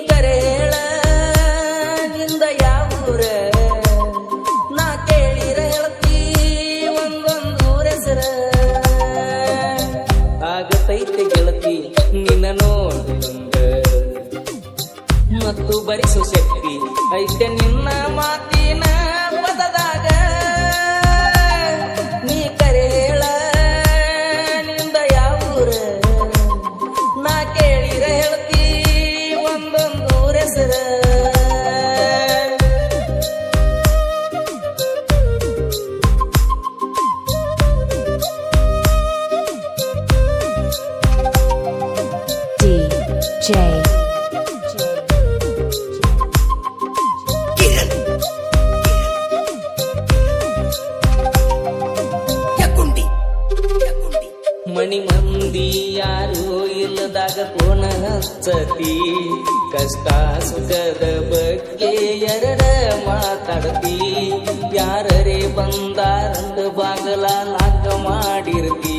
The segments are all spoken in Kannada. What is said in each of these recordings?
ಕರೇಳ ನಿಂದ ಯಾವೂರ ನಾ ಕೇಳಿರ ಹೇಳ್ತಿ ಒಂದೊಂದೂರ ಹೆಸರ ಆಗತೈತೆ ಗೆಳತಿ ನಿನ್ನ ನೋಡಿದಂಗ ಮತ್ತು ಭರಿಸೋ ಶಕ್ತಿ ಐತೆ ನಿನ್ನ ಮಾತಿನ ಪದದಾಗ ನೀ ಕರೇಳ ನಿಂದ ಯಾವೂರ ನಾ ಕೇಳಿರ ಹೇಳ್ತಿ ಒಂದೊಂದೂರ ಹೆಸರ DJ ಮಣಿ ಮಂದಿ ಯಾರು ಇಲ್ಲದಾಗ ಕೋಣ ಹಚ್ಚತಿ ಕಷ್ಟ ಸುಖದ ಬಗ್ಗೆ ಎರಡ ಮಾತಾಡ್ತಿ ಯಾರೇ ಬಂದಾರಂದ ಬಾಗಲ ನಾಕ ಮಾಡಿರ್ತಿ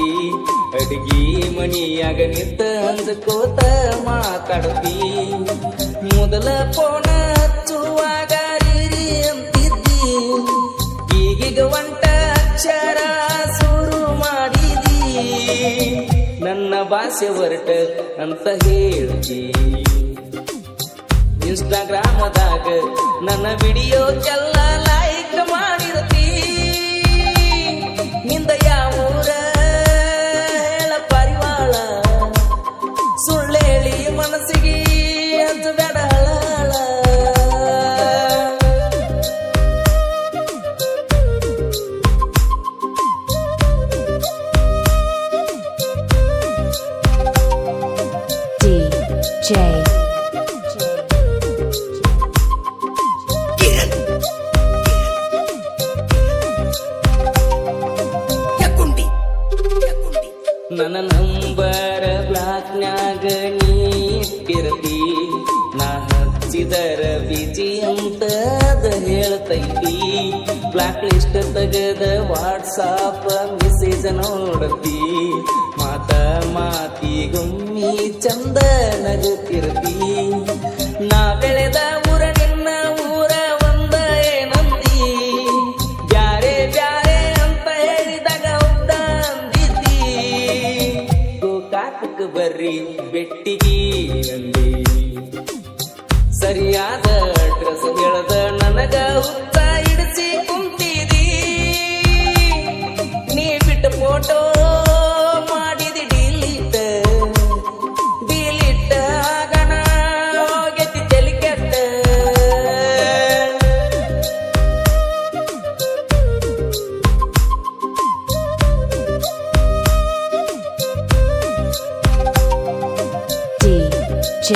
ಅಡಿಗೆ ಮಣಿಯಾಗ ನಿಂತ ಅಂದ್ಕೋತ ಮಾತಾಡ್ತಿ ಮೊದಲ ಕೋಣ ಹಚ್ಚುವಾಗ ರೀರಿ ಅಂತಿದ್ದಿ ಈಗೀಗ ಒಂಟ ಅಕ್ಷರ ಶುರು ಮಾಡಿದಿ ನನ್ನ ಭಾಷೆ ಹೊರಟ ಅಂತ ಹೇಳ್ತಿ ಇನ್ಸ್ಟಾಗ್ರಾಮದಾಗ ನನ್ನ ವಿಡಿಯೋಕ್ಕೆಲ್ಲ ಲೈಕ್ ಮಾಡಿರ್ತಿ ನಿಂದ ಯಾವೂರ ಹೇಳ ಪರಿವಾಳ ಸುಳ್ಳೇಳಿ ಮನಸ್ಸಿಗೆ ಹಚ್ಚಬೇಡ ಹಳಹಳ DJ ನನ್ನ ನಂಬರ ಬ್ಲಾಕ್ನ್ಯಾಗ ನೀ ಇಟ್ಟಿರ್ತಿ ನಾ ಹಚ್ಚಿದರ ಬಿಜಿ ಅಂತ ಅದ ಹೇಳ್ತೈತಿ ಬ್ಲಾಕ್ ಲಿಸ್ಟ್ ತೆಗೆದ ವಾಟ್ಸಾಪ್ ಮೆಸೇಜ್ ನೋಡತಿ ಮಾತಿಗೊಮ್ಮಿ ಚಂದ ನಗುತ್ತಿರ್ತಿ ನಾ ಬೆಳೆದ ಊರ ನಿನ್ನ ಊರ ಒಂದ ಏನಂದಿ ಬ್ಯಾರೆ ಬ್ಯಾರೆ ಅಂತ ಹೇಳಿದಾಗ ಹೌದ ಅಂದಿದ್ದಿ ಗೋಕಾಕಕ್ಕೆ ಬರ್ರಿ ಬೆಟ್ಟಿಗಿ ಅಂದಿ ಸರಿಯಾದ ಅಡ್ರೆಸ್ ಹೇಳದ ನನಗ ಹುತ್ತ ಇಡಿಸಿ ಕುಂತಿದಿ ನೀ ಬಿಟ್ಟ ಫೋಟೋ ಮಾಡಿದಿ ಡಿಲೀಟ್ ಆಗನ ಹೋಗೈತಿ ತಲಿ ಕೆಟ್ಟ DJ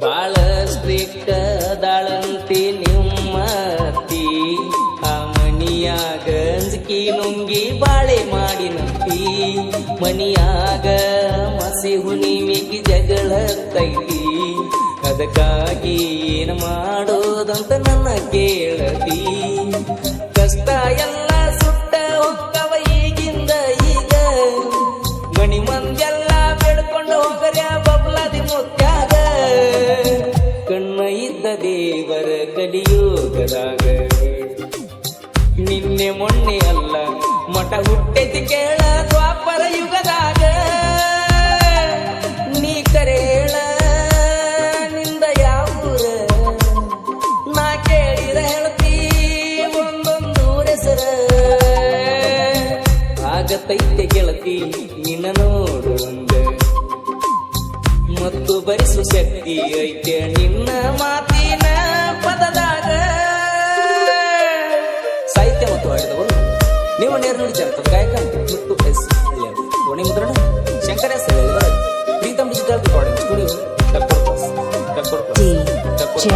ಬಾಳ ಸ್ಟ್ರಿಕ್ಟ್ ಅದಾಳಂತಿ ನಿಮ್ಮತ್ತಿ ಆ ಮನಿಯಾಗ ಅಂಜಿಕಿ ನುಂಗಿ ಬಾಳೆ ಮಾಡಿನಂತಿ ಮನಿಯಾಗ ಮಸಿ ಹುಣಿವಿಗೆ ಜಗಳ ತೈತಿ ಅದಕ್ಕಾಗಿ ಏನ್ ಮಾಡೋದಂತ ನನ್ನ ಕೇಳತಿ ಕಷ್ಟ ಎಲ್ಲ ಸುಟ್ಟ ಹೊಕ್ಕವ ಈಗಿಂದ ಈಗ ಮಣಿ ಮಂದೆಲ್ಲ ಬೇಡ್ಕೊಂಡು ಹೋಗರ್ಯ ಬಬ್ಲಾದಿ ಮುತ್ಯಾಗ ಕಣ್ಣ ಇದ್ದ ದೇವರ ಕಲಿಯೋಗದಾಗ ನಿನ್ನೆ ಮೊನ್ನೆ ಅಲ್ಲ ಮಠ ಹುಟ್ಟೈತಿ ಕೇಳ ದ್ವಾಪರ ಯುಗದಾಗ ನೀ ಕರೇಳ ನಿಂದ ಯಾವೂರ ನಾ ಕೇಳಿರ ಹೇಳ್ತಿ ಒಂದೊಂದೂರ ಹೆಸರ ಆಗತೈತೆ ಗೆಳತಿ ನಿನ್ನ ನೋಡುವಂಗ ಮತ್ತು ಭರಿಸು ಶಕ್ತಿ ಐತೆ ನಿನ್ನ ಮಾತಿನ ಪದದಾಗ ಸಾಹಿತ್ಯ ಮತ್ತು ಹಾಡಿದವರು ನೀವು ನೇರ್ನುಡಿ ಜನಪದ ಗಾಯಕ ಮತ್ತು ಎಸ್ ಧ್ವನಿ ಮುದ್ರಣ Shankar S Pritam digital recording studio DJ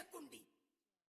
Yakundi.